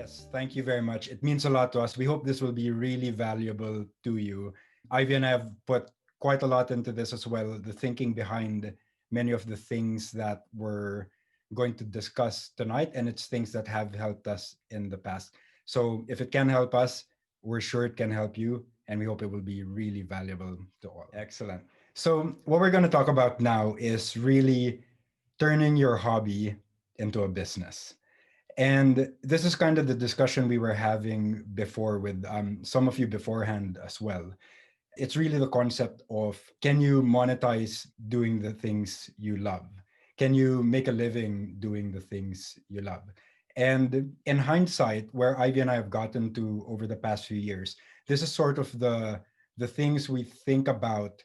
Yes, thank you very much. It means a lot to us. We hope this will be really valuable to you. Ivy and I have put quite a lot into this as well, the thinking behind many of the things that we're going to discuss tonight, and it's things that have helped us in the past. So if it can help us, we're sure it can help you, and we hope it will be really valuable to all. Excellent. So what we're going to talk about now is really turning your hobby into a business. And this is kind of the discussion we were having before with some of you beforehand as well. It's really the concept of, can you monetize doing the things you love? Can you make a living doing the things you love? And in hindsight, where Ivy and I have gotten to over the past few years, this is sort of the things we think about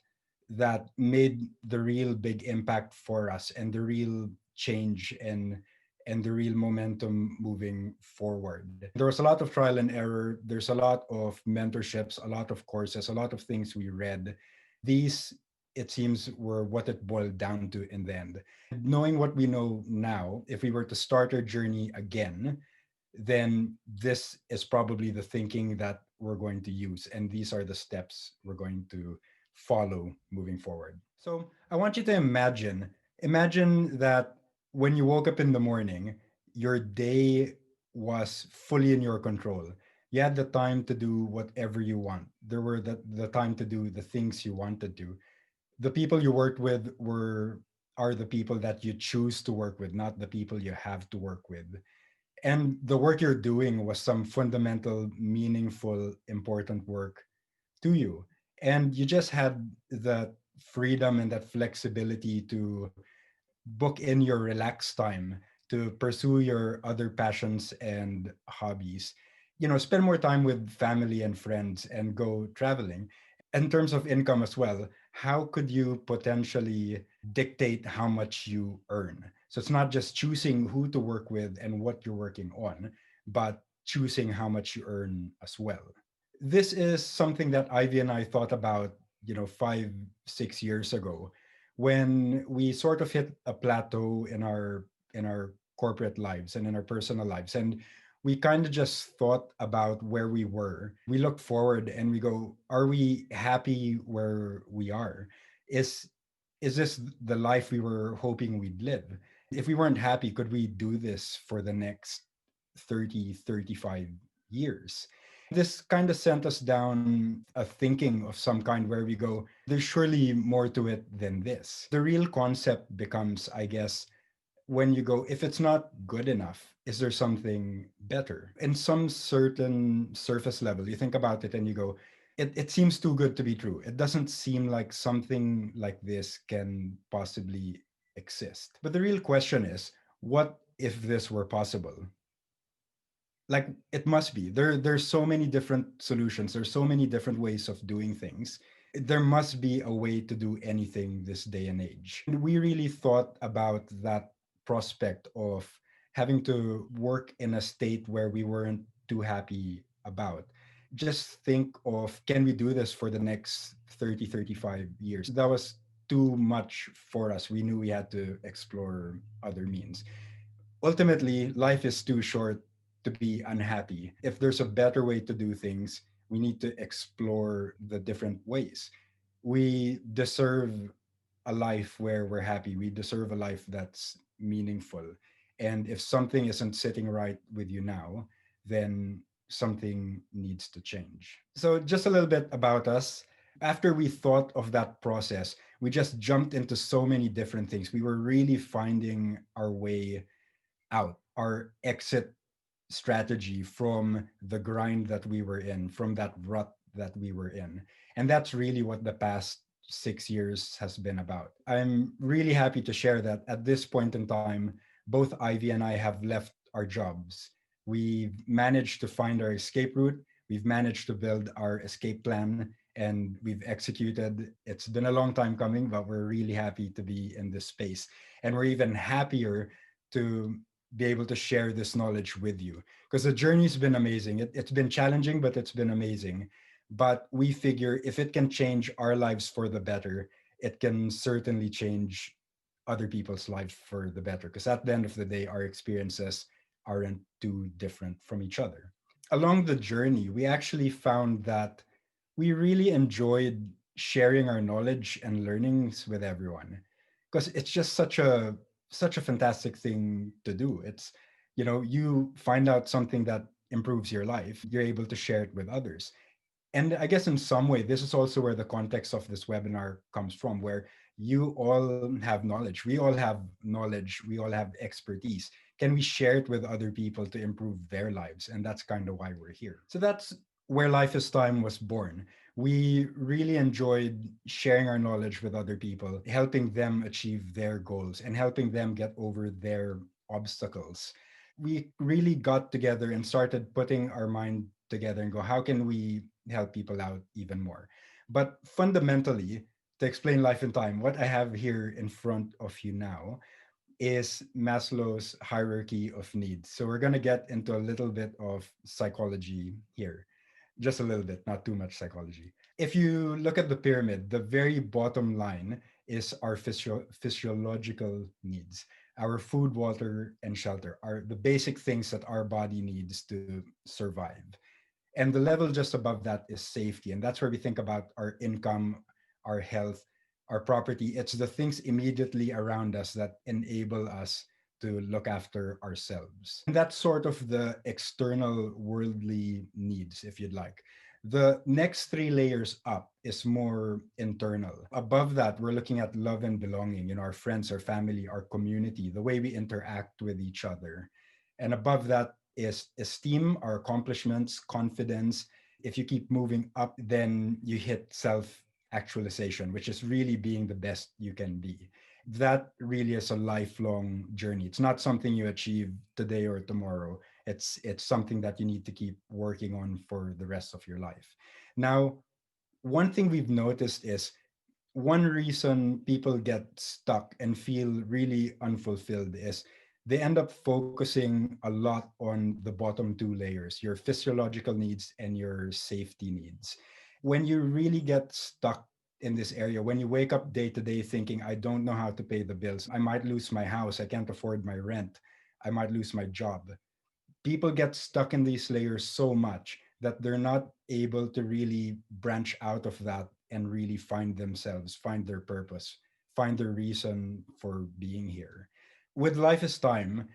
that made the real big impact for us and the real change and the real momentum moving forward. There was a lot of trial and error. There's a lot of mentorships, a lot of courses, a lot of things we read. These, it seems, were what it boiled down to in the end. Knowing what we know now, if we were to start our journey again, then this is probably the thinking that we're going to use. And these are the steps we're going to follow moving forward. So I want you to imagine that when you woke up in the morning, your day was fully in your control. You had the time to do whatever you want. There were the time to do the things you want to do. The people you worked with were are the people that you choose to work with, not the people you have to work with. And the work you're doing was some fundamental, meaningful, important work to you. And you just had that freedom and that flexibility to book in your relaxed time to pursue your other passions and hobbies. Spend more time with family and friends and go traveling. In terms of income as well, how could you potentially dictate how much you earn? So it's not just choosing who to work with and what you're working on, but choosing how much you earn as well. This is something that Ivy and I thought about, 5, 6 years ago, when we sort of hit a plateau in our corporate lives and in our personal lives, and we kind of just thought about where we were. We look forward and we go, are we happy where we are? Is this the life we were hoping we'd live? If we weren't happy, could we do this for the next 30, 35 years? This kind of sent us down a thinking of some kind where we go, there's surely more to it than this. The real concept becomes, I guess, when you go, if it's not good enough, is there something better? In some certain surface level, you think about it and you go, it seems too good to be true. It doesn't seem like something like this can possibly exist. But the real question is, what if this were possible? Like, it must be. There's so many different solutions. There's so many different ways of doing things. There must be a way to do anything this day and age. And we really thought about that prospect of having to work in a state where we weren't too happy about. Just think of, can we do this for the next 30, 35 years? That was too much for us. We knew we had to explore other means. Ultimately, life is too short to be unhappy. If there's a better way to do things, we need to explore the different ways. We deserve a life where we're happy. We deserve a life that's meaningful. And if something isn't sitting right with you now, then something needs to change. So, just a little bit about us. After we thought of that process, we just jumped into so many different things. We were really finding our way out, our exit strategy from the grind that we were in, from that rut that we were in. And that's really what the past 6 years has been about. I'm really happy to share that at this point in time, both Ivy and I have left our jobs. We've managed to find our escape route. We've managed to build our escape plan and we've executed. It's been a long time coming, but we're really happy to be in this space. And we're even happier to be able to share this knowledge with you because the journey's been amazing. It's been challenging, but it's been amazing. But we figure if it can change our lives for the better, it can certainly change other people's lives for the better. Because at the end of the day, our experiences aren't too different from each other. Along the journey, we actually found that we really enjoyed sharing our knowledge and learnings with everyone, because it's just such a fantastic thing to do. It's, you find out something that improves your life, you're able to share it with others. And I guess in some way, this is also where the context of this webinar comes from, where you all have knowledge. We all have knowledge. We all have expertise. Can we share it with other people to improve their lives? And that's kind of why we're here. So that's where Life is Time was born. We really enjoyed sharing our knowledge with other people, helping them achieve their goals and helping them get over their obstacles. We really got together and started putting our mind together and go, how can we help people out even more? But fundamentally, to explain Life in Time, what I have here in front of you now is Maslow's hierarchy of needs. So we're going to get into a little bit of psychology here, just a little bit, not too much psychology. If you look at the pyramid, the very bottom line is our physiological needs. Our food, water, and shelter are the basic things that our body needs to survive. And the level just above that is safety. And that's where we think about our income, our health, our property. It's the things immediately around us that enable us to look after ourselves. And that's sort of the external worldly needs, if you'd like. The next three layers up is more internal. Above that, we're looking at love and belonging, our friends, our family, our community, the way we interact with each other. And above that is esteem, our accomplishments, confidence. If you keep moving up, then you hit self actualization, which is really being the best you can be. That really is a lifelong journey. It's not something you achieve today or tomorrow. It's something that you need to keep working on for the rest of your life. Now, one thing we've noticed is one reason people get stuck and feel really unfulfilled is they end up focusing a lot on the bottom two layers, your physiological needs and your safety needs. When you really get stuck in this area, when you wake up day to day thinking, I don't know how to pay the bills, I might lose my house, I can't afford my rent, I might lose my job, people get stuck in these layers so much that they're not able to really branch out of that and really find themselves, find their purpose, find their reason for being here. With Life is Time,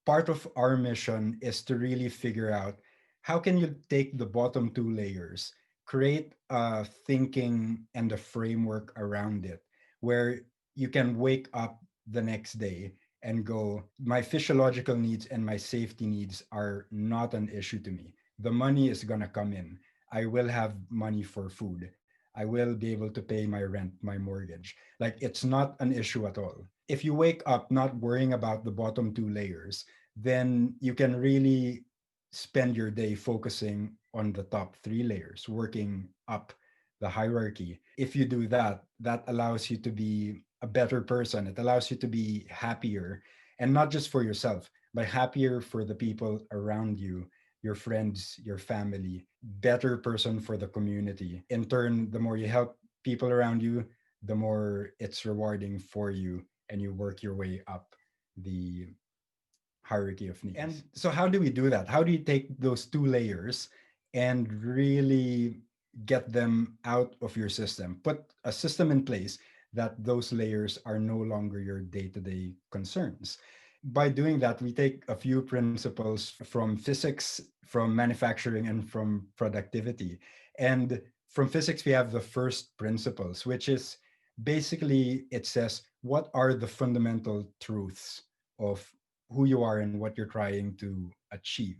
part of our mission is to really figure out how can you take the bottom two layers, create a thinking and a framework around it where you can wake up the next day and go, my physiological needs and my safety needs are not an issue to me. The money is going to come in. I will have money for food. I will be able to pay my rent, my mortgage. Like, it's not an issue at all. If you wake up not worrying about the bottom two layers, then you can really spend your day focusing on the top three layers, working up the hierarchy. If you do that, that allows you to be a better person. It allows you to be happier, and not just for yourself, but happier for the people around you, your friends, your family, better person for the community. In turn, the more you help people around you, the more it's rewarding for you, and you work your way up the hierarchy of needs. And so, how do we do that? How do you take those two layers and really get them out of your system? Put a system in place that those layers are no longer your day to day concerns. By doing that, we take a few principles from physics, from manufacturing, and from productivity. And from physics, we have the first principles, which is basically it says, what are the fundamental truths of who you are and what you're trying to achieve?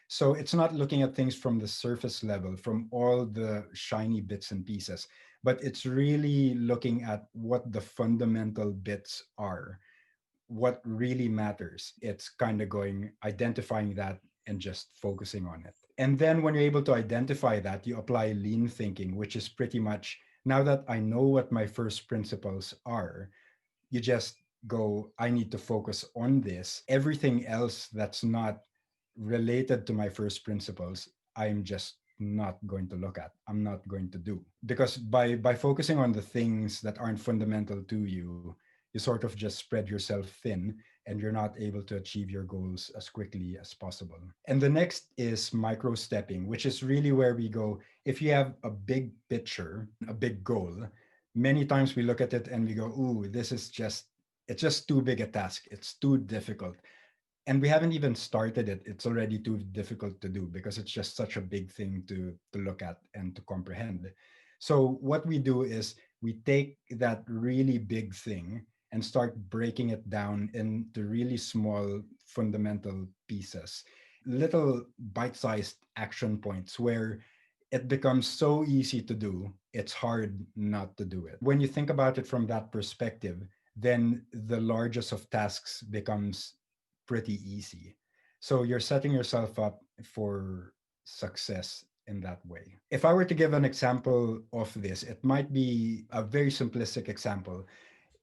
So it's not looking at things from the surface level, from all the shiny bits and pieces, but it's really looking at what the fundamental bits are, what really matters. It's kind of going, identifying that and just focusing on it. And then when you're able to identify that, you apply lean thinking, which is pretty much, now that I know what my first principles are, you just go, I need to focus on this. Everything else that's not related to my first principles, I'm just not going to look at. I'm not going to do. Because by focusing on the things that aren't fundamental to you, you sort of just spread yourself thin and you're not able to achieve your goals as quickly as possible. And the next is micro stepping, which is really where we go. If you have a big picture, a big goal, many times we look at it and we go, ooh, it's just too big a task. It's too difficult. And we haven't even started it. It's already too difficult to do because it's just such a big thing to look at and to comprehend. So what we do is we take that really big thing and start breaking it down into really small fundamental pieces, little bite-sized action points where it becomes so easy to do, it's hard not to do it. When you think about it from that perspective, then the largest of tasks becomes pretty easy. So you're setting yourself up for success in that way. If I were to give an example of this, it might be a very simplistic example.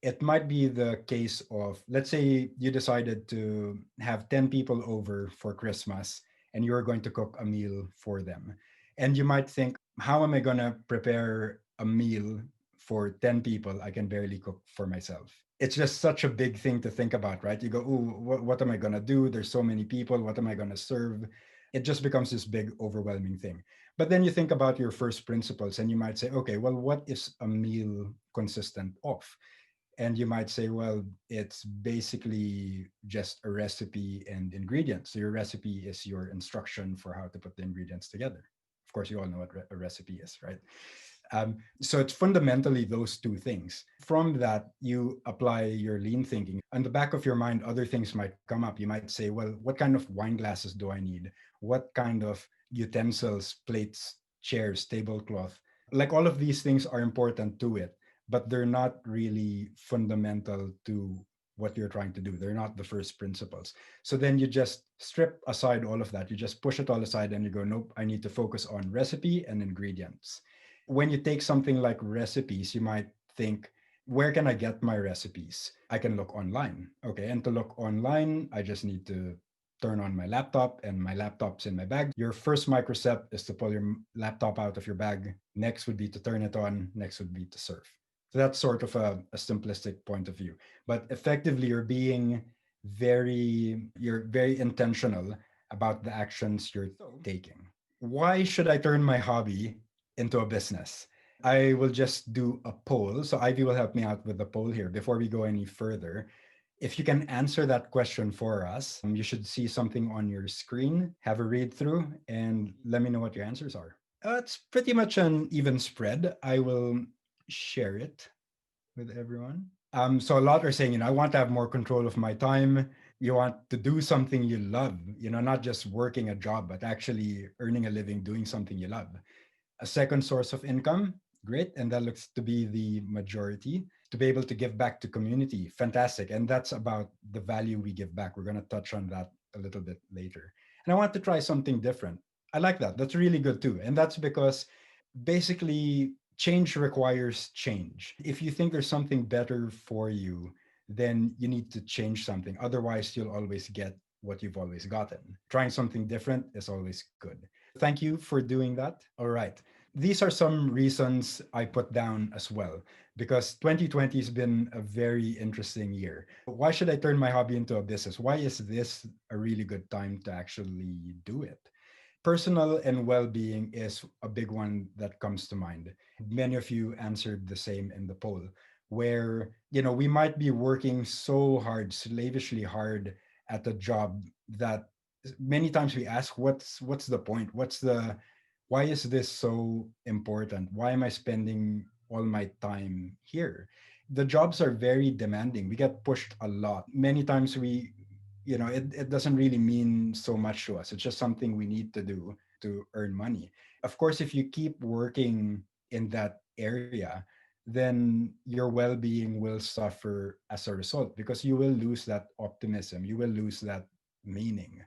It might be the case of, let's say you decided to have 10 people over for Christmas and you're going to cook a meal for them. And you might think, how am I going to prepare a meal for 10 people? I can barely cook for myself. It's just such a big thing to think about, right? You go, ooh, what am I going to do? There's so many people. What am I going to serve? It just becomes this big, overwhelming thing. But then you think about your first principles and you might say, okay, well, what is a meal consistent of? And you might say, well, it's basically just a recipe and ingredients. So your recipe is your instruction for how to put the ingredients together. Of course, you all know what a recipe is, right? So it's fundamentally those two things. From that, you apply your lean thinking. On the back of your mind, other things might come up. You might say, well, what kind of wine glasses do I need? What kind of utensils, plates, chairs, tablecloth? Like all of these things are important to it, but they're not really fundamental to what you're trying to do. They're not the first principles. So then you just strip aside all of that. You just push it all aside and you go, nope, I need to focus on recipe and ingredients. When you take something like recipes, you might think, where can I get my recipes? I can look online. Okay. And to look online, I just need to turn on my laptop, and my laptop's in my bag. Your first micro step is to pull your laptop out of your bag. Next would be to turn it on. Next would be to surf. So that's sort of a simplistic point of view. But effectively, you're very intentional about the actions you're taking. Why should I turn my hobby into a business? I will just do a poll. So Ivy will help me out with the poll here before we go any further. If you can answer that question for us, you should see something on your screen, have a read through, and let me know what your answers are. It's pretty much an even spread. I will share it with everyone. So a lot are saying, I want to have more control of my time. You want to do something you love, not just working a job, but actually earning a living doing something you love. A second source of income, great. And that looks to be the majority. To be able to give back to community, fantastic. And that's about the value we give back. We're going to touch on that a little bit later. And I want to try something different. I like that. That's really good too. And that's because basically change requires change. If you think there's something better for you, then you need to change something. Otherwise, you'll always get what you've always gotten. Trying something different is always good. Thank you for doing that. All right. These are some reasons I put down as well, because 2020 has been a very interesting year. Why should I turn my hobby into a business? Why is this a really good time to actually do it? Personal and well-being is a big one that comes to mind. Many of you answered the same in the poll, where we might be working so hard, slavishly hard at a job that many times we ask, what's the point? Why is this so important? Why am I spending all my time here? The jobs are very demanding. We get pushed a lot. Many times it doesn't really mean so much to us. It's just something we need to do to earn money. Of course, if you keep working in that area, then your well-being will suffer as a result, because you will lose that optimism, you will lose that meaning.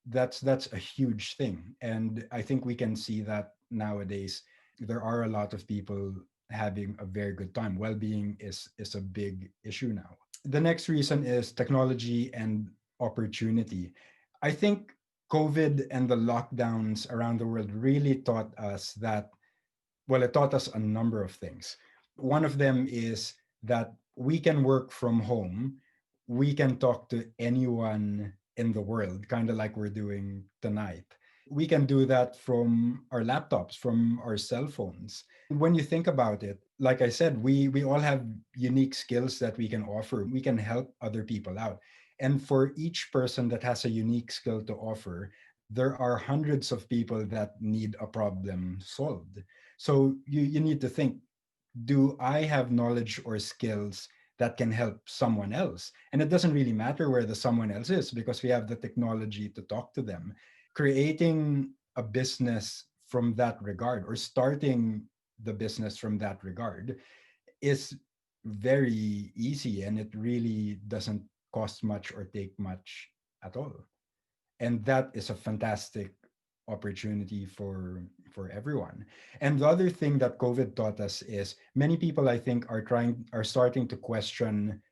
That's a huge thing, and I think we can see that nowadays there are a lot of people having a very good time. Well-being is a big issue now. The next reason is technology and opportunity. I think COVID and the lockdowns around the world really taught us that, well, it taught us a number of things. One of them is that we can work from home we can talk to anyone in the world, kind of like we're doing tonight. We can do that from our laptops, from our cell phones. When you think about it, like I said, we all have unique skills that we can offer. We can help other people out. And for each person that has a unique skill to offer, there are hundreds of people that need a problem solved. So you need to think, do I have knowledge or skills that can help someone else? And it doesn't really matter where the someone else is because we have the technology to talk to them. Creating a business from that regard or starting the business from that regard is very easy, and it really doesn't cost much or take much at all. And that is a fantastic opportunity for everyone. And the other thing that COVID taught us is many people, I think, are starting to question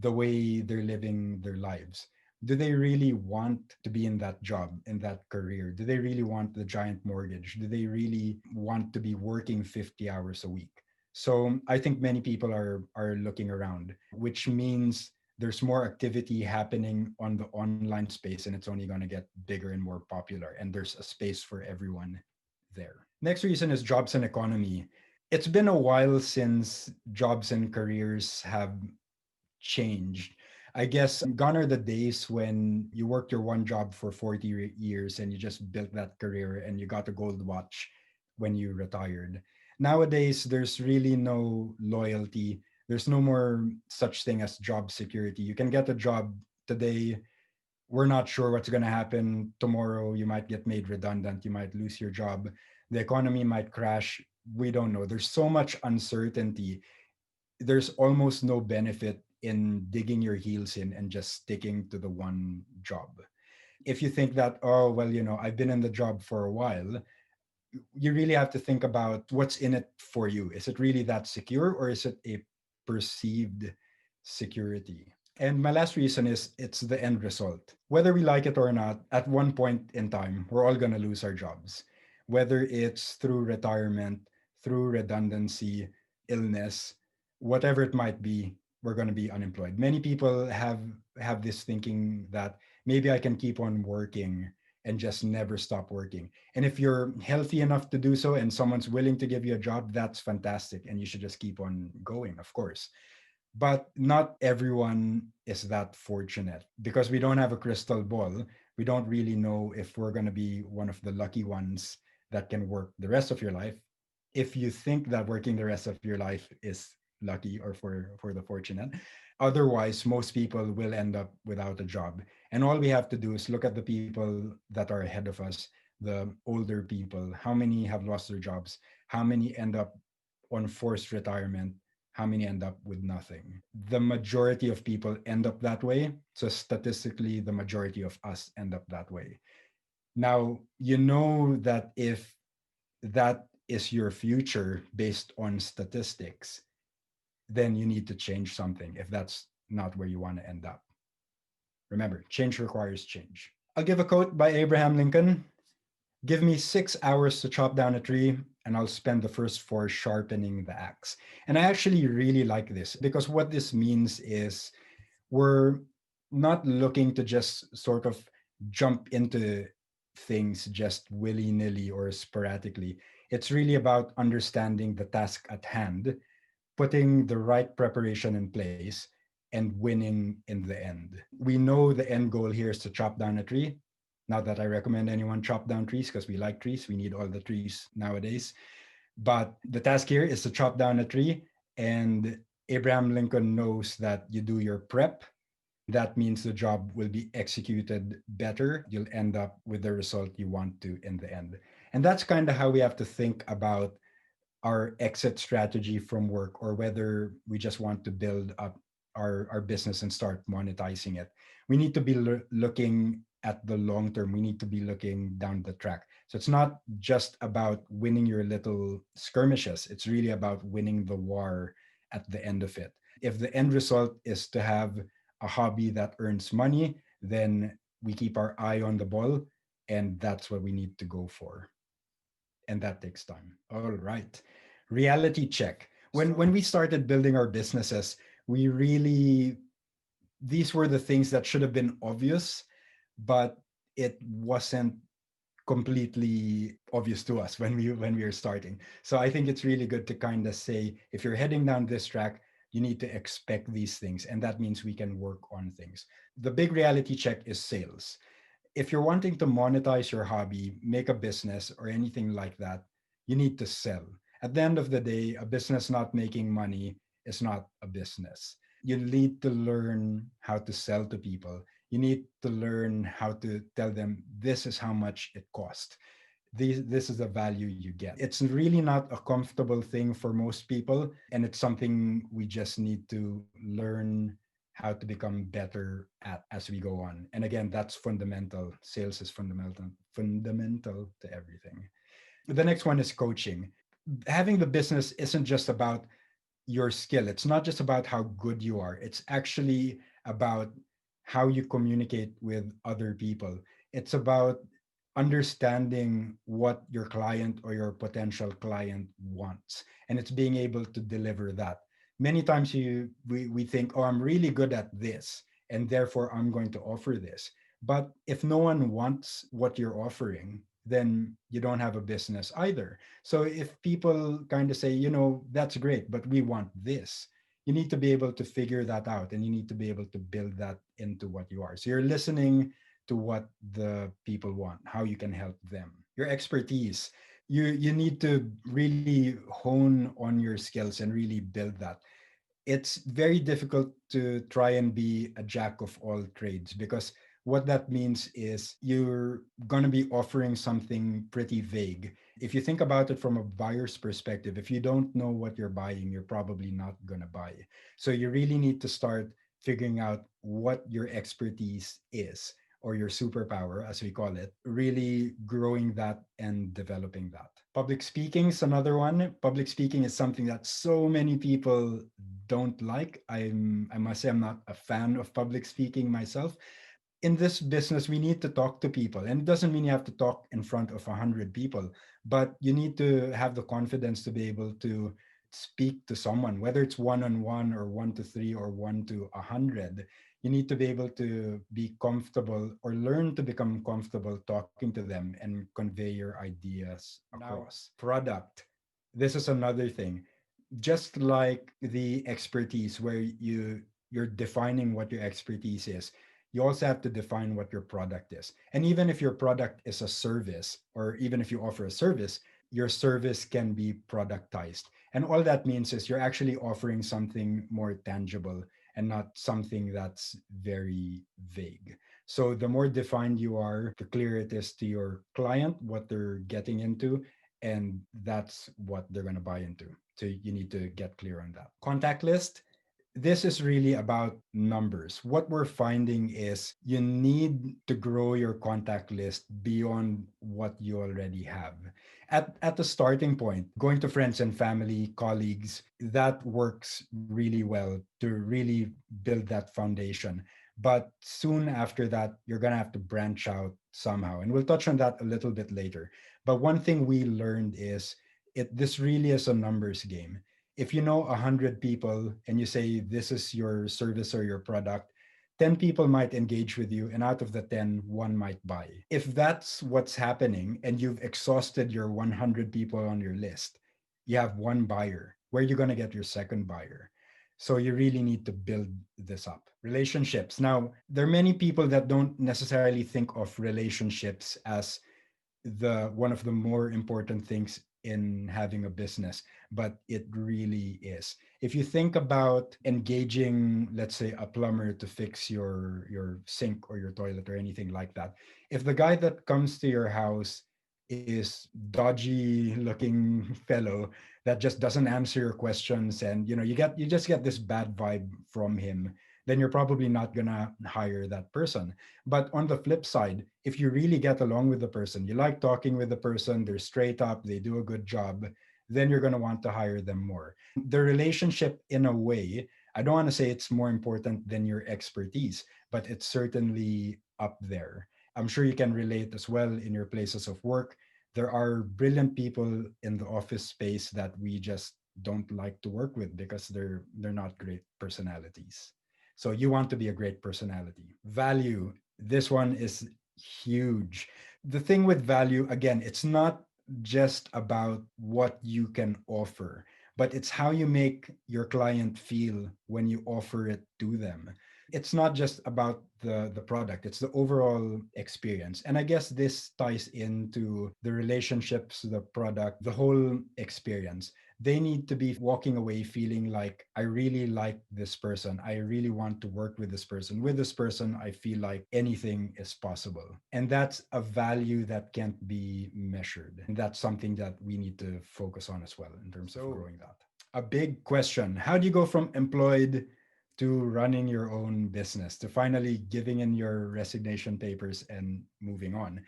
the way they're living their lives. Do they really want to be in that job, in that career? Do they really want the giant mortgage? Do they really want to be working 50 hours a week? So I think many people are looking around, which means there's more activity happening on the online space, and it's only going to get bigger and more popular, and there's a space for everyone there. Next reason is jobs and economy. It's been a while since jobs and careers have changed. I guess gone are the days when you worked your one job for 40 years and you just built that career and you got a gold watch when you retired. Nowadays, there's really no loyalty. There's no more such thing as job security. You can get a job today. We're not sure what's going to happen tomorrow. You might get made redundant. You might lose your job. The economy might crash. We don't know. There's so much uncertainty. There's almost no benefit in digging your heels in and just sticking to the one job. If you think that, oh, well, I've been in the job for a while, you really have to think about what's in it for you. Is it really that secure, or is it a perceived security? And my last reason is it's the end result. Whether we like it or not, at one point in time, we're all going to lose our jobs. Whether it's through retirement, through redundancy, illness, whatever it might be, we're going to be unemployed. Many people have this thinking that maybe I can keep on working and just never stop working. And if you're healthy enough to do so and someone's willing to give you a job, that's fantastic. And you should just keep on going, of course. But not everyone is that fortunate because we don't have a crystal ball. We don't really know if we're going to be one of the lucky ones that can work the rest of your life. If you think that working the rest of your life is lucky or for the fortunate, otherwise most people will end up without a job. And all we have to do is look at the people that are ahead of us, the older people. How many have lost their jobs? How many end up on forced retirement? How many end up with nothing? The majority of people end up that way. So statistically, the majority of us end up that way. Now, you know that if that is your future based on statistics, then you need to change something if that's not where you want to end up. Remember, change requires change. I'll give a quote by Abraham Lincoln. Give me 6 hours to chop down a tree, and I'll spend the first four sharpening the axe. And I actually really like this because what this means is we're not looking to just sort of jump into things just willy nilly or sporadically. It's really about understanding the task at hand, putting the right preparation in place, and winning in the end. We know the end goal here is to chop down a tree. Not that I recommend anyone chop down trees because we like trees. We need all the trees nowadays. But the task here is to chop down a tree. And Abraham Lincoln knows that you do your prep. That means the job will be executed better. You'll end up with the result you want to in the end. And that's kind of how we have to think about our exit strategy from work, or whether we just want to build up our business and start monetizing it. We need to be looking at the long term. We need to be looking down the track. So it's not just about winning your little skirmishes. It's really about winning the war at the end of it. If the end result is to have a hobby that earns money, then we keep our eye on the ball, and that's what we need to go for, and that takes time. All right. Reality check. When we started building our businesses, we really these were the things that should have been obvious, but it wasn't completely obvious to us when we were starting. So I think it's really good to kind of say, if you're heading down this track, you need to expect these things, and that means we can work on things. The big reality check is sales. If you're wanting to monetize your hobby, make a business or anything like that, you need to sell. At the end of the day, a business not making money is not a business. You need to learn how to sell to people. You need to learn how to tell them this is how much it costs. This is the value you get. It's really not a comfortable thing for most people, and it's something we just need to learn how to become better at as we go on. And again, that's fundamental. Sales is fundamental to everything. The next one is coaching. Having the business isn't just about your skill. It's not just about how good you are. It's actually about how you communicate with other people. It's about understanding what your client or your potential client wants, and it's being able to deliver that. Many times we think, oh, I'm really good at this, and therefore I'm going to offer this. But if no one wants what you're offering, then you don't have a business either. So if people kind of say, that's great, but we want this, you need to be able to figure that out, and you need to be able to build that into what you are. So you're listening to what the people want, how you can help them. Your expertise. You need to really hone on your skills and really build that. It's very difficult to try and be a jack of all trades, because what that means is you're going to be offering something pretty vague. If you think about it from a buyer's perspective, if you don't know what you're buying, you're probably not going to buy. So you really need to start figuring out what your expertise is, or your superpower, as we call it, really growing that and developing that. Public speaking is another one. Public speaking is something that so many people don't like. I must say I'm not a fan of public speaking myself. In this business, we need to talk to people, and it doesn't mean you have to talk in front of 100 people, but you need to have the confidence to be able to speak to someone, whether it's one-on-one or 1 to 3 or 1 to 100. You need to be able to be comfortable, or learn to become comfortable talking to them and convey your ideas Now, across. Product. This is another thing. Just like the expertise, where you're defining what your expertise is, you also have to define what your product is. And even if your product is a service, or even if you offer a service, your service can be productized. And all that means is you're actually offering something more tangible, and not something that's very vague. So the more defined you are, the clearer it is to your client what they're getting into, and that's what they're going to buy into. So you need to get clear on that. Contact list. This is really about numbers. What we're finding is you need to grow your contact list beyond what you already have. At the starting point, going to friends and family, colleagues, that works really well to really build that foundation. But soon after that, you're going to have to branch out somehow. And we'll touch on that a little bit later. But one thing we learned is this really is a numbers game. If you know 100 people and you say this is your service or your product, 10 people might engage with you, and out of the 10, one might buy. If that's what's happening and you've exhausted your 100 people on your list, you have one buyer. Where are you going to get your second buyer? So you really need to build this up. Relationships. Now, there are many people that don't necessarily think of relationships as the one of the more important things in having a business, but it really is. If you think about engaging, let's say, a plumber to fix your sink or your toilet or anything like that, if the guy that comes to your house is dodgy looking fellow that just doesn't answer your questions, and you just get this bad vibe from him, then you're probably not gonna hire that person. But on the flip side, if you really get along with the person, you like talking with the person, they're straight up, they do a good job, then you're going to want to hire them more. The relationship, in a way, I don't want to say it's more important than your expertise, but it's certainly up there. I'm sure you can relate as well in your places of work. There are brilliant people in the office space that we just don't like to work with because they're not great personalities. So you want to be a great personality. Value, this one is huge. The thing with value, again, it's not just about what you can offer, but it's how you make your client feel when you offer it to them. It's not just about the product, it's the overall experience. And I guess this ties into the relationships, the product, the whole experience. They need to be walking away feeling like, I really like this person, I really want to work with this person, with this person I feel like anything is possible. And that's a value that can't be measured, and that's something that we need to focus on as well in terms of growing that. A big question: how do you go from employed to running your own business, to finally giving in your resignation papers and moving on?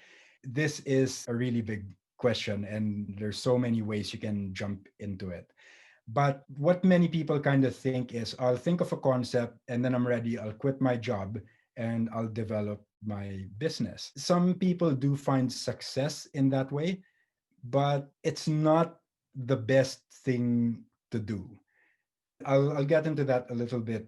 This is a really big question, and there's so many ways you can jump into it. But what many people kind of think is, I'll think of a concept and then I'm ready, I'll quit my job and I'll develop my business. Some people do find success in that way, but it's not the best thing to do. I'll get into that a little bit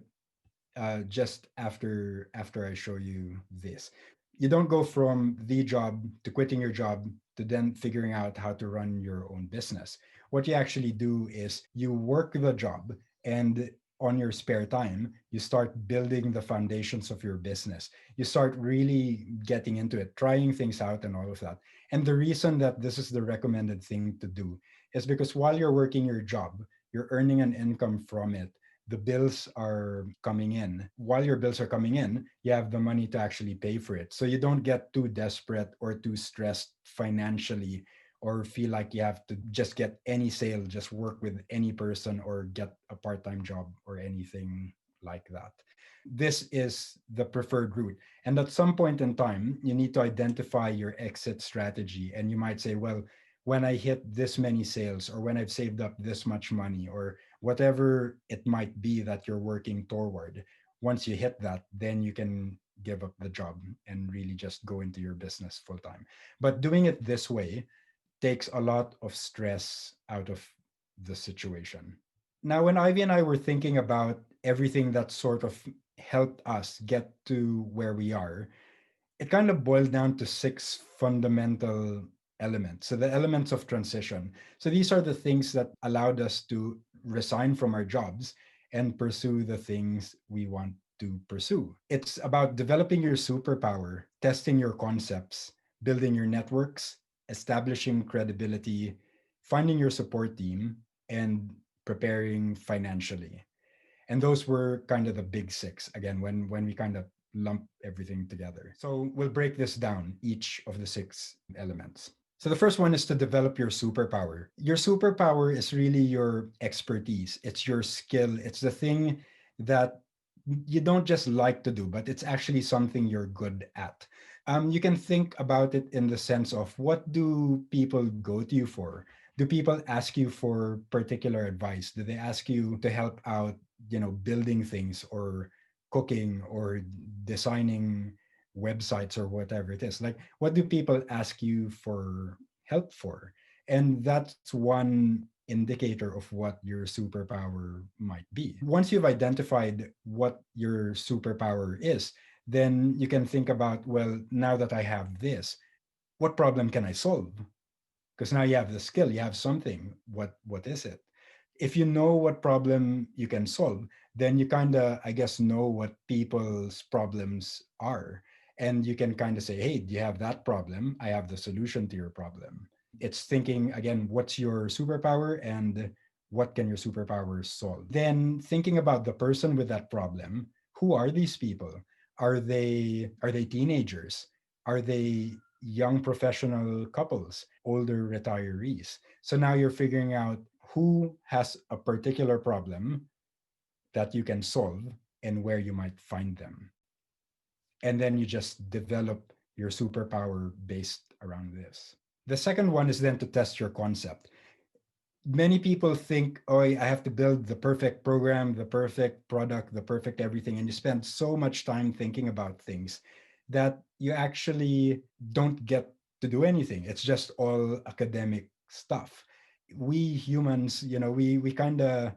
just after I show you this. You don't go from the job to quitting your job to then figuring out how to run your own business. What you actually do is you work the job, and on your spare time, you start building the foundations of your business. You start really getting into it, trying things out and all of that. And the reason that this is the recommended thing to do is because while you're working your job, you're earning an income from it. The bills are coming in. While your bills are coming in, you have the money to actually pay for it. So you don't get too desperate or too stressed financially, or feel like you have to just get any sale, just work with any person, or get a part time job or anything like that. This is the preferred route. And at some point in time, you need to identify your exit strategy. And you might say, well, when I hit this many sales, or when I've saved up this much money, or whatever it might be that you're working toward, once you hit that, then you can give up the job and really just go into your business full time. But doing it this way takes a lot of stress out of the situation. Now, when Ivy and I were thinking about everything that sort of helped us get to where we are, it kind of boiled down to six fundamental elements. So the elements of transition. So these are the things that allowed us to resign from our jobs and pursue the things we want to pursue. It's about developing your superpower, testing your concepts, building your networks, establishing credibility, finding your support team, and preparing financially. And those were kind of the big six again when we kind of lump everything together. So we'll break this down, each of the six elements. So the first one is to develop your superpower. Your superpower is really your expertise. It's your skill. It's the thing that you don't just like to do, but it's actually something you're good at. You can think about it in the sense of, what do people go to you for? Do people ask you for particular advice? Do they ask you to help out, building things, or cooking, or designing websites, or whatever it is? Like, what do people ask you for help for? And that's one indicator of what your superpower might be. Once you've identified what your superpower is, then you can think about, well, now that I have this, what problem can I solve? Because now you have the skill, you have something. What is it? If you know what problem you can solve, then you kind of, I guess, know what people's problems are. And you can kind of say, hey, do you have that problem? I have the solution to your problem. It's thinking again, what's your superpower and what can your superpower solve? Then thinking about the person with that problem. Who are these people? Are they teenagers? Are they young professional couples, older retirees? So now you're figuring out who has a particular problem that you can solve and where you might find them. And then you just develop your superpower based around this. The second one is then to test your concept. Many people think, oh, I have to build the perfect program, the perfect product, the perfect everything. And you spend so much time thinking about things that you actually don't get to do anything. It's just all academic stuff. We humans, we kind of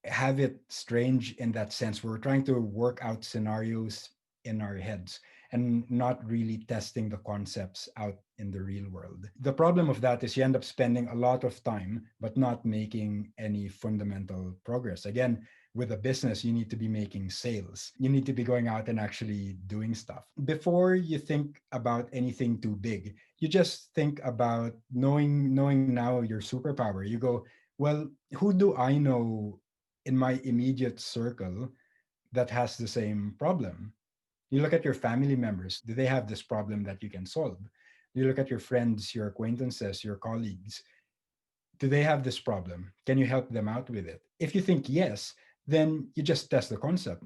have it strange in that sense. We're trying to work out scenarios in our heads and not really testing the concepts out in the real world. The problem of that is you end up spending a lot of time but not making any fundamental progress. Again, with a business, you need to be making sales. You need to be going out and actually doing stuff. Before you think about anything too big, you just think about knowing now your superpower. You go, well, who do I know in my immediate circle that has the same problem? You look at your family members. Do they have this problem that you can solve? You look at your friends, your acquaintances, your colleagues. Do they have this problem? Can you help them out with it? If you think yes, then you just test the concept.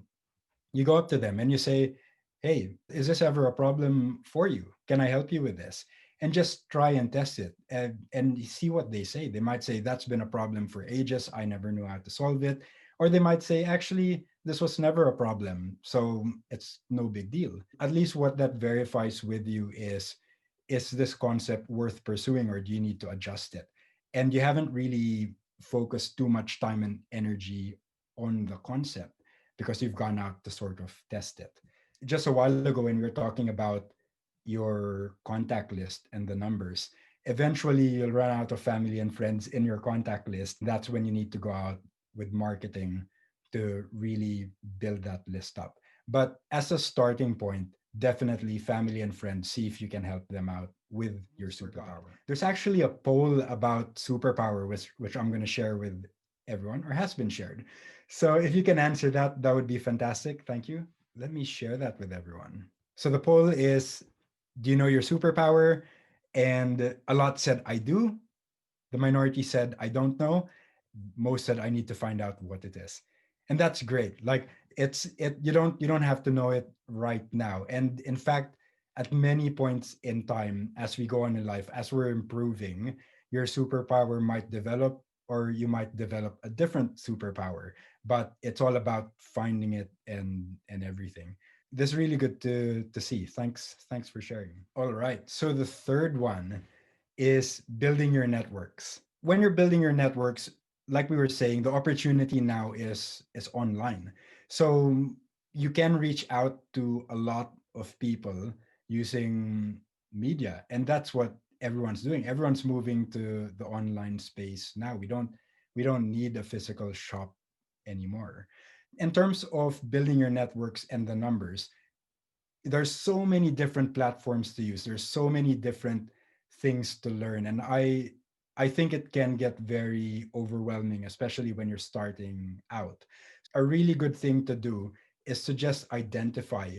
You go up to them and you say, hey, is this ever a problem for you? Can I help you with this? And just try and test it and see what they say. They might say, that's been a problem for ages. I never knew how to solve it. Or they might say, actually, this was never a problem. So it's no big deal. At least what that verifies with you is this concept worth pursuing or do you need to adjust it? And you haven't really focused too much time and energy on the concept because you've gone out to sort of test it. Just a while ago, when we were talking about your contact list and the numbers, eventually you'll run out of family and friends in your contact list. That's when you need to go out with marketing to really build that list up. But as a starting point, definitely family and friends, see if you can help them out with your superpower. There's actually a poll about superpower, which I'm going to share with everyone or has been shared. So if you can answer that, that would be fantastic. Thank you. Let me share that with everyone. So the poll is, do you know your superpower? And a lot said, I do. The minority said, I don't know. Most said, I need to find out what it is. And that's great. Like you don't have to know it right now. And in fact, at many points in time, as we go on in life, as we're improving, your superpower might develop or you might develop a different superpower. But it's all about finding it and everything. This is really good to see. Thanks for sharing. All right. So the third one is building your networks. When you're building your networks, like we were saying, the opportunity now is online. So you can reach out to a lot of people using media, and that's what everyone's doing. Everyone's moving to the online space now. We don't need a physical shop anymore. In terms of building your networks and the numbers, there's so many different platforms to use. There's so many different things to learn, and I think it can get very overwhelming, especially when you're starting out. A really good thing to do is to just identify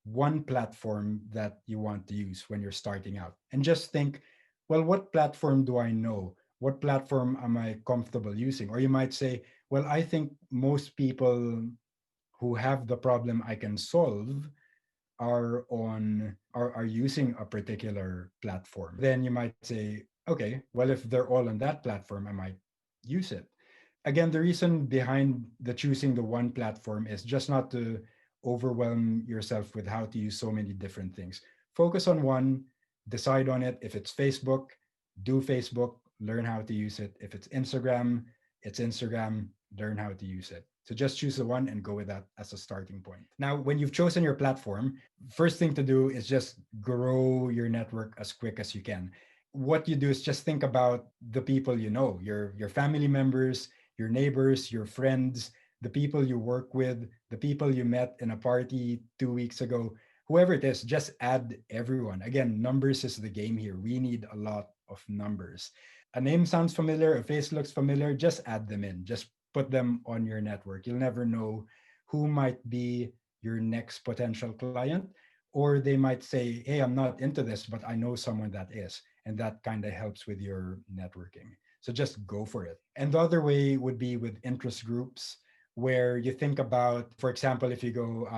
one platform that you want to use when you're starting out and just think, well, what platform do I know? What platform am I comfortable using? Or you might say, well, I think most people who have the problem I can solve are using a particular platform. Then you might say, okay, well, if they're all on that platform, I might use it. Again, the reason behind the choosing the one platform is just not to overwhelm yourself with how to use so many different things. Focus on one, decide on it. If it's Facebook, do Facebook, learn how to use it. If it's Instagram, learn how to use it. So just choose the one and go with that as a starting point. Now, when you've chosen your platform, first thing to do is just grow your network as quick as you can. What you do is just think about the people you know, your family members, your neighbors, your friends, the people you work with, the people you met in a party 2 weeks ago, whoever it is, just add everyone. Again, numbers is the game here. We need a lot of numbers. A name sounds familiar, a face looks familiar, just add them in. Just put them on your network. You'll never know who might be your next potential client, or they might say, hey, I'm not into this, but I know someone that is. And that kind of helps with your networking. So just go for it. And the other way would be with interest groups where you think about, for example, if you go,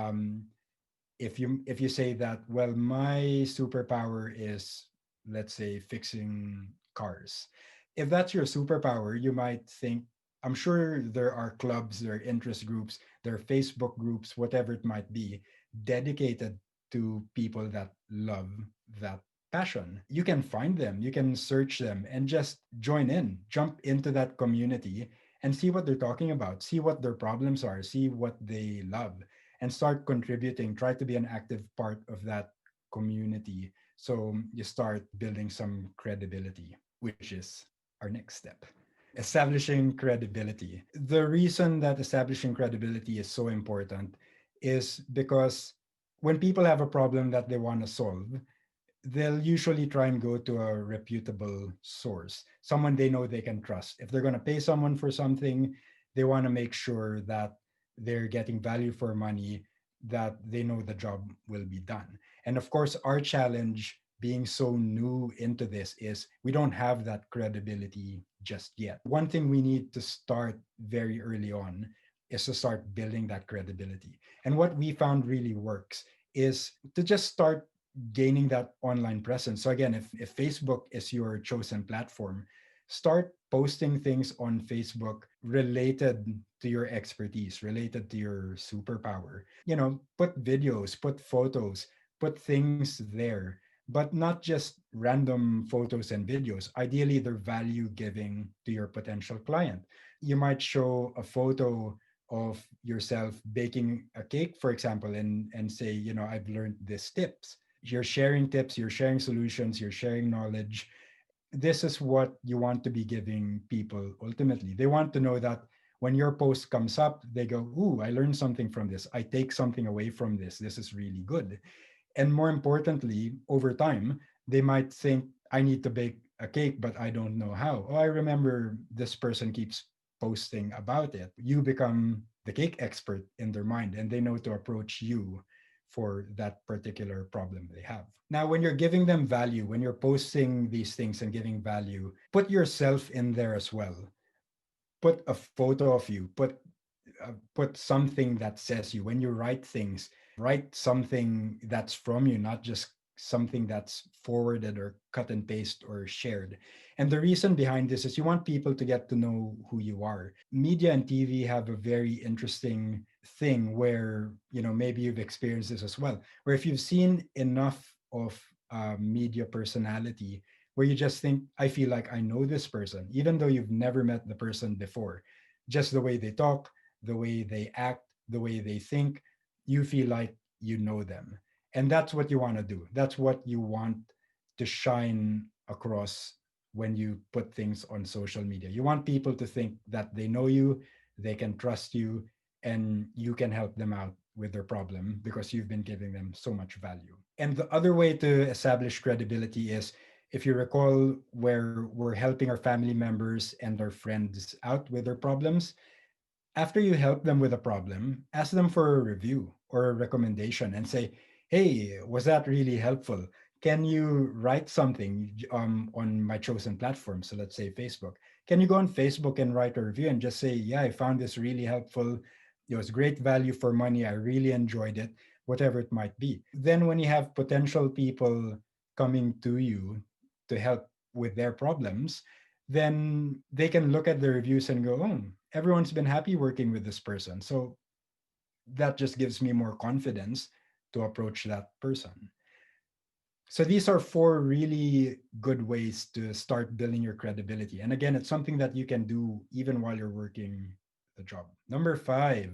if you say that, well, my superpower is, let's say, fixing cars. If that's your superpower, you might think, I'm sure there are clubs, there are interest groups, there are Facebook groups, whatever it might be, dedicated to people that love that passion. You can find them, you can search them and just join in, jump into that community and see what they're talking about, see what their problems are, see what they love, and start contributing. Try to be an active part of that community. So you start building some credibility, which is our next step. Establishing credibility. The reason that establishing credibility is so important is because when people have a problem that they want to solve, they'll usually try and go to a reputable source, someone they know they can trust. If they're going to pay someone for something, they want to make sure that they're getting value for money, that they know the job will be done. And of course, our challenge being so new into this is we don't have that credibility just yet. One thing we need to start very early on is to start building that credibility. And what we found really works is to just start gaining that online presence. So again, if Facebook is your chosen platform, start posting things on Facebook related to your expertise, related to your superpower. Put videos, put photos, put things there, but not just random photos and videos. Ideally, they're value giving to your potential client. You might show a photo of yourself baking a cake, for example, and say, I've learned these tips. You're sharing tips, you're sharing solutions, you're sharing knowledge. This is what you want to be giving people ultimately. They want to know that when your post comes up, they go, "Ooh, I learned something from this. I take something away from this. This is really good." And more importantly, over time, they might think, "I need to bake a cake, but I don't know how." Oh, I remember this person keeps posting about it. You become the cake expert in their mind, and they know to approach you for that particular problem they have. Now, when you're giving them value, when you're posting these things and giving value, put yourself in there as well. Put a photo of you, put something that says you. When you write things, write something that's from you, not just something that's forwarded or cut and paste or shared. And the reason behind this is you want people to get to know who you are. Media and TV have a very interesting thing where, maybe you've experienced this as well, where if you've seen enough of media personality, where you just think, I feel like I know this person, even though you've never met the person before, just the way they talk, the way they act, the way they think, you feel like you know them. And that's what you want to do. That's what you want to shine across when you put things on social media. You want people to think that they know you, they can trust you, and you can help them out with their problem because you've been giving them so much value. And the other way to establish credibility is, if you recall, where we're helping our family members and our friends out with their problems, after you help them with a problem, ask them for a review or a recommendation and say, "Hey, was that really helpful? Can you write something on my chosen platform?" So let's say Facebook. Can you go on Facebook and write a review and just say, "Yeah, I found this really helpful. It was great value for money. I really enjoyed it," whatever it might be. Then, when you have potential people coming to you to help with their problems, then they can look at the reviews and go, "Oh, everyone's been happy working with this person." So that just gives me more confidence to approach that person. So these are four really good ways to start building your credibility. And again, it's something that you can do even while you're working the job. Number five,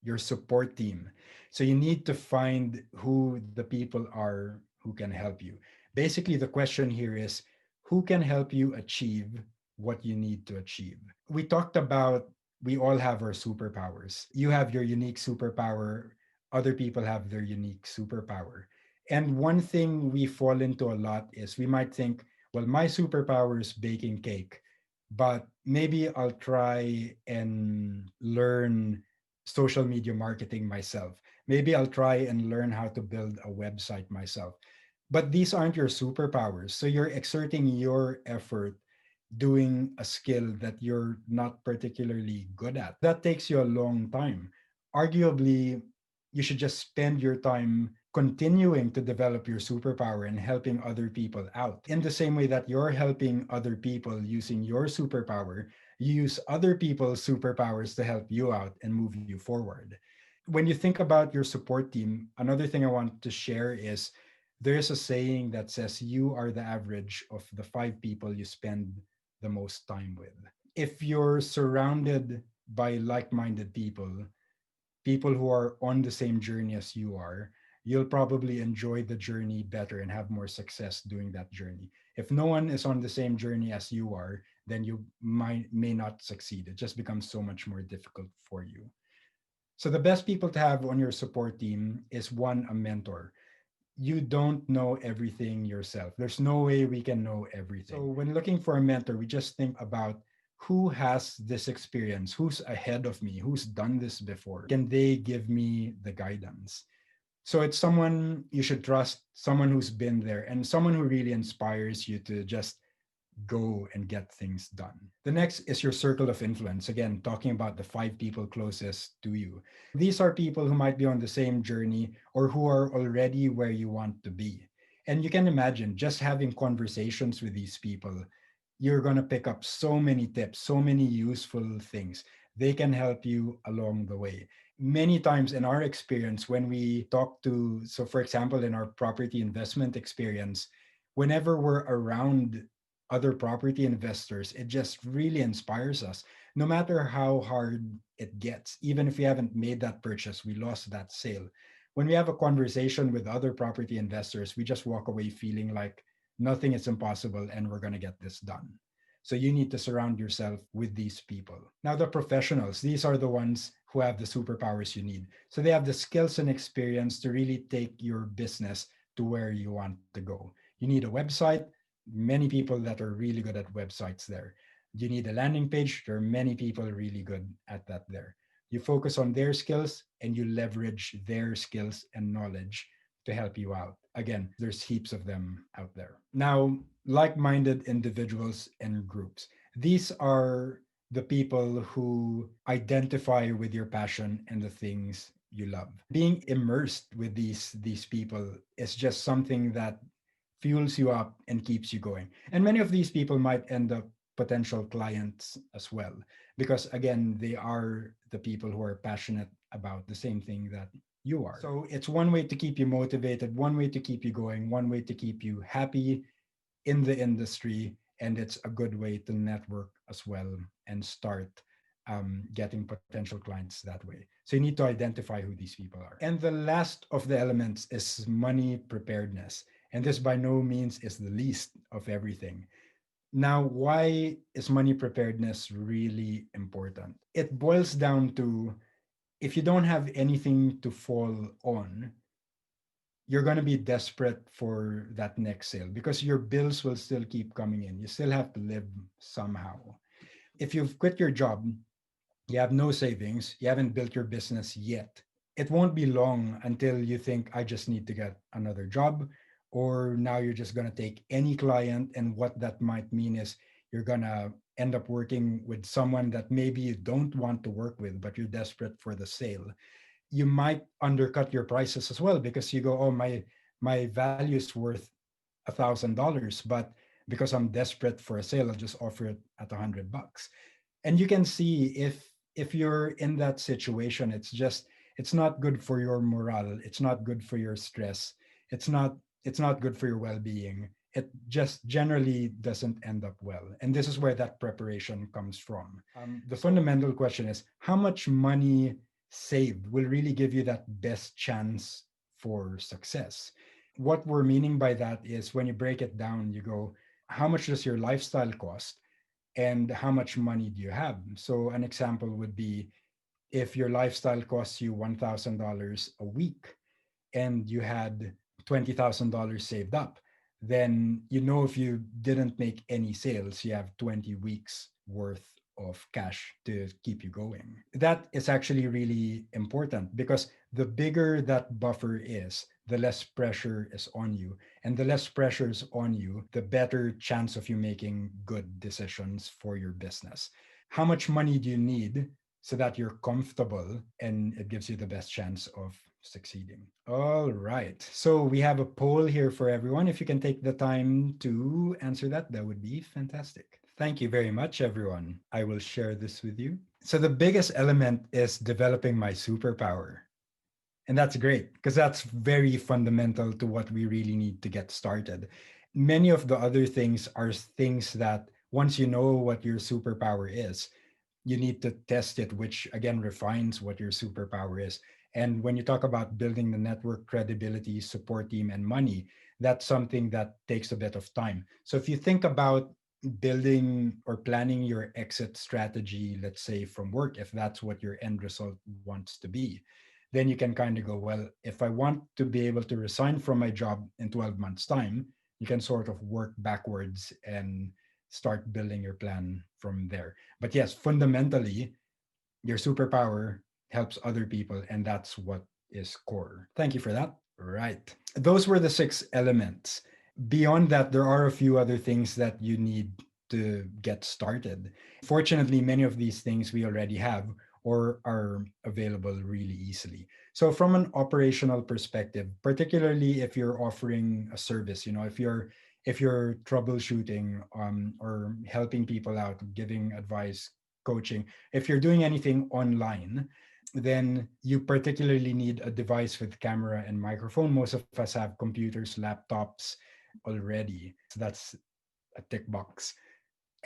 your support team. So you need to find who the people are who can help you. Basically, the question here is, who can help you achieve what you need to achieve? We talked about, we all have our superpowers. You have your unique superpower, other people have their unique superpower. And one thing we fall into a lot is we might think, well, my superpower is baking cake, but maybe I'll try and learn social media marketing myself. Maybe I'll try and learn how to build a website myself. But these aren't your superpowers. So you're exerting your effort doing a skill that you're not particularly good at. That takes you a long time. Arguably, you should just spend your time continuing to develop your superpower and helping other people out. In the same way that you're helping other people using your superpower, you use other people's superpowers to help you out and move you forward. When you think about your support team, another thing I want to share is, there's a saying that says you are the average of the five people you spend the most time with. if you're surrounded by like-minded people, people who are on the same journey as you are, you'll probably enjoy the journey better and have more success doing that journey. If no one is on the same journey as you are, then you might may not succeed. It just becomes so much more difficult for you. So the best people to have on your support team is one, a mentor. You don't know everything yourself. There's no way we can know everything. So when looking for a mentor, we just think about who has this experience, who's ahead of me, who's done this before. Can they give me the guidance? So it's someone you should trust, someone who's been there, and someone who really inspires you to just go and get things done. The next is your circle of influence. Again, talking about the five people closest to you. These are people who might be on the same journey or who are already where you want to be. And you can imagine just having conversations with these people, you're going to pick up so many tips, so many useful things. They can help you along the way. Many times in our experience, when we talk to, so for example, in our property investment experience, whenever we're around other property investors, it just really inspires us. No matter how hard it gets, even if we haven't made that purchase, we lost that sale. When we have a conversation with other property investors, we just walk away feeling like nothing is impossible and we're going to get this done. So you need to surround yourself with these people. Now, the professionals, these are the ones who have the superpowers you need. So they have the skills and experience to really take your business to where you want to go. You need a website, many people that are really good at websites there. You need a landing page. There are many people really good at that there. You focus on their skills and you leverage their skills and knowledge to help you out. Again, there's heaps of them out there. Now, like minded individuals and groups, these are the people who identify with your passion and the things you love. Being immersed with these people is just something that fuels you up and keeps you going. And many of these people might end up potential clients as well, because again, they are the people who are passionate about the same thing that you are. So it's one way to keep you motivated, one way to keep you going, one way to keep you happy in the industry. And it's a good way to network as well and start getting potential clients that way. So you need to identify who these people are. And the last of the elements is money preparedness. And this by no means is the least of everything. Now, why is money preparedness really important? It boils down to, if you don't have anything to fall on, you're going to be desperate for that next sale because your bills will still keep coming in. You still have to live somehow. If you've quit your job, you have no savings, you haven't built your business yet, it won't be long until you think, I just need to get another job. Or now you're just going to take any client. And what that might mean is you're going to end up working with someone that maybe you don't want to work with, but you're desperate for the sale. You might undercut your prices as well because you go, oh, my value is worth $1,000, but because I'm desperate for a sale, I'll just offer it at $100. And you can see if you're in that situation, it's not good for your morale, it's not good for your stress, it's not good for your well-being. It just generally doesn't end up well, and this is where that preparation comes from. The fundamental question is, how much money saved will really give you that best chance for success? What we're meaning by that is, when you break it down, you go, how much does your lifestyle cost and how much money do you have? So an example would be, if your lifestyle costs you $1,000 a week and you had $20,000 saved up, then you know if you didn't make any sales, you have 20 weeks worth of cash to keep you going. That is actually really important because the bigger that buffer is, the less pressure is on you. And the less pressure is on you, the better chance of you making good decisions for your business. How much money do you need so that you're comfortable and it gives you the best chance of succeeding? All right. So we have a poll here for everyone. If you can take the time to answer that, that would be fantastic. Thank you very much, everyone. I will share this with you. So the biggest element is developing my superpower. And that's great because that's very fundamental to what we really need to get started. Many of the other things are things that once you know what your superpower is, you need to test it, which again refines what your superpower is. And when you talk about building the network, credibility, support team, and money, that's something that takes a bit of time. So if you think about building or planning your exit strategy, let's say from work, if that's what your end result wants to be, then you can kind of go, well, if I want to be able to resign from my job in 12 months' time, you can sort of work backwards and start building your plan from there. But yes, fundamentally, your superpower helps other people, and that's what is core. Thank you for that. Right. Those were the 6 elements. Beyond that, there are a few other things that you need to get started. Fortunately, many of these things we already have or are available really easily. So from an operational perspective, particularly if you're offering a service, if you're troubleshooting or helping people out, giving advice, coaching, if you're doing anything online, then you particularly need a device with camera and microphone. Most of us have computers, laptops already. So that's a tick box.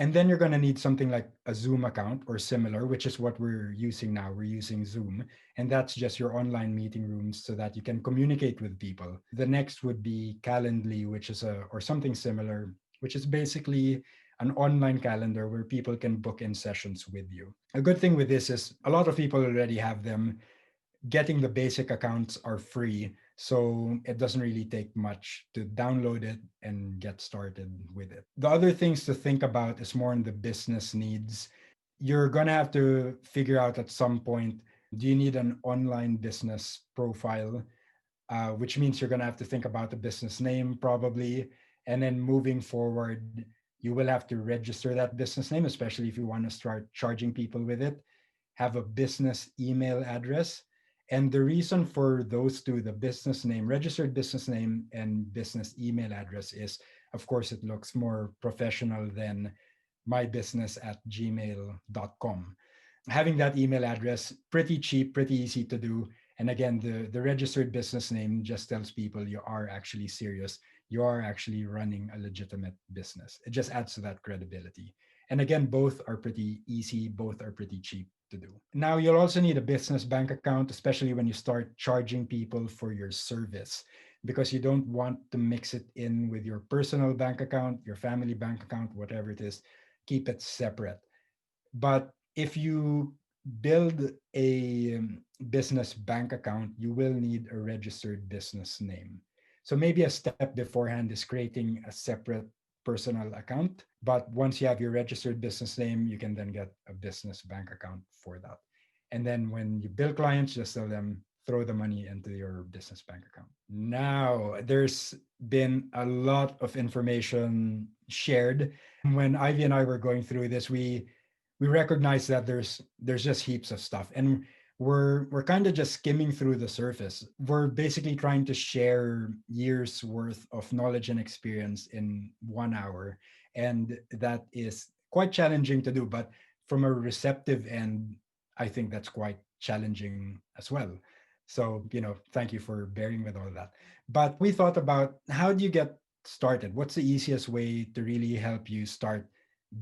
And then you're going to need something like a Zoom account or similar, which is what we're using now. We're using Zoom, and that's just your online meeting rooms so that you can communicate with people. The next would be Calendly, which is or something similar, which is basically an online calendar where people can book in sessions with you. A good thing with this is a lot of people already have them. Getting the basic accounts are free, so it doesn't really take much to download it and get started with it. The other things to think about is more on the business needs. You're going to have to figure out at some point, do you need an online business profile? Which means you're going to have to think about the business name probably. And then moving forward, you will have to register that business name, especially if you want to start charging people with it. Have a business email address. And the reason for those two, the business name, registered business name, and business email address, is of course it looks more professional than mybusiness at gmail.com. Having that email address, pretty cheap, pretty easy to do. And again, the registered business name just tells people you are actually serious. You are actually running a legitimate business. It just adds to that credibility. And again, both are pretty easy, both are pretty cheap to do. Now, you'll also need a business bank account, especially when you start charging people for your service, because you don't want to mix it in with your personal bank account, your family bank account, whatever it is. Keep it separate. But if you build a business bank account, you will need a registered business name. So maybe a step beforehand is creating a separate personal account. But once you have your registered business name, you can then get a business bank account for that. And then when you bill clients, just tell them, throw the money into your business bank account. Now, there's been a lot of information shared. When Ivy and I were going through this, we recognize that there's just heaps of stuff, and we're kind of just skimming through the surface. We're basically trying to share years worth of knowledge and experience in 1 hour, and that is quite challenging to do. But from a receptive end, I think that's quite challenging as well. So, thank you for bearing with all that. But we thought about, how do you get started? What's the easiest way to really help you start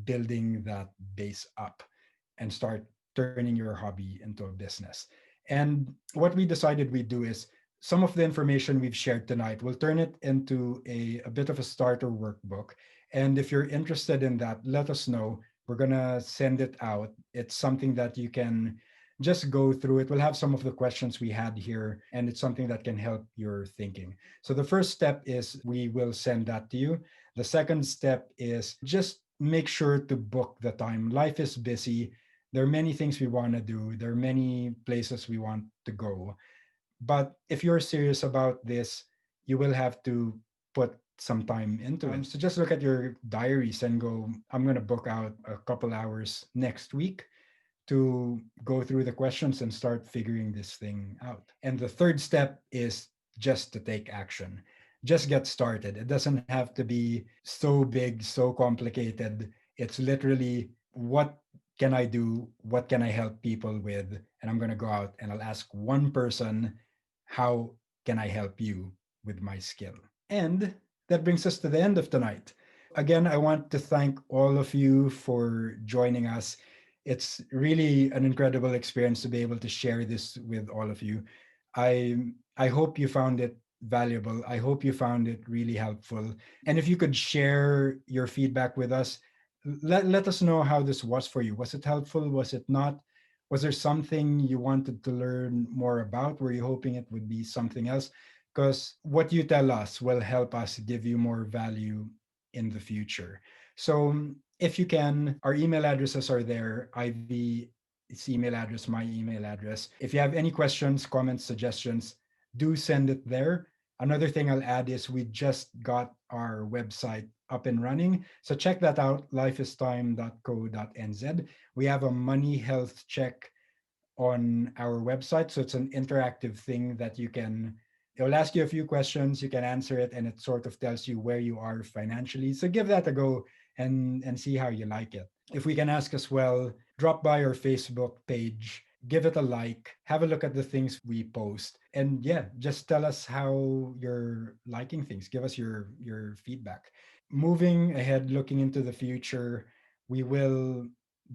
building that base up and start turning your hobby into a business? And what we decided we'd do is, some of the information we've shared tonight, we'll turn it into a bit of a starter workbook. And if you're interested in that, let us know. We're going to send it out. It's something that you can just go through. It will have some of the questions we had here, and it's something that can help your thinking. So the first step is we will send that to you. The second step is just make sure to book the time. Life is busy. There are many things we want to do. There are many places we want to go. But if you're serious about this, you will have to put some time into it. So just look at your diaries and go, I'm going to book out a couple hours next week to go through the questions and start figuring this thing out. And the third step is just to take action. Just get started. It doesn't have to be so big, so complicated. It's literally, what can I do? What can I help people with? And I'm going to go out and I'll ask one person, how can I help you with my skill? And that brings us to the end of tonight. Again, I want to thank all of you for joining us. It's really an incredible experience to be able to share this with all of you. I I hope you found it valuable. I hope you found it really helpful. And if you could share your feedback with us, let us know how this was for you. Was it helpful? Was it not? Was there something you wanted to learn more about? Were you hoping it would be something else? Because what you tell us will help us give you more value in the future. So if you can, our email addresses are there. Ivy's email address, my email address. If you have any questions, comments, suggestions, do send it there. Another thing I'll add is we just got our website up and running. So check that out, lifeistime.co.nz. We have a money health check on our website. So it's an interactive thing that you can, it will ask you a few questions, you can answer it, and it sort of tells you where you are financially. So give that a go and see how you like it. If we can ask as well, drop by our Facebook page, give it a like, have a look at the things we post. And yeah, just tell us how you're liking things. Give us your feedback. Moving ahead, looking into the future, we will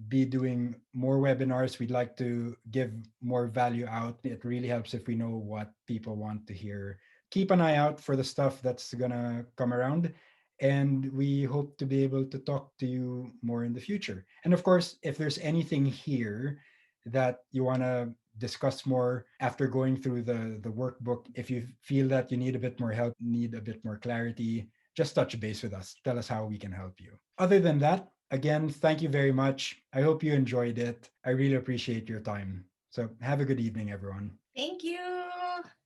be doing more webinars. We'd like to give more value out. It really helps if we know what people want to hear. Keep an eye out for the stuff that's gonna come around. And we hope to be able to talk to you more in the future. And of course, if there's anything here that you want to discuss more after going through the workbook, if you feel that you need a bit more help, need a bit more clarity, just touch base with us. Tell us how we can help you. Other than that, again, thank you very much. I hope you enjoyed it. I really appreciate your time. So have a good evening, everyone. Thank you.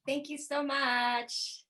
Thank you so much.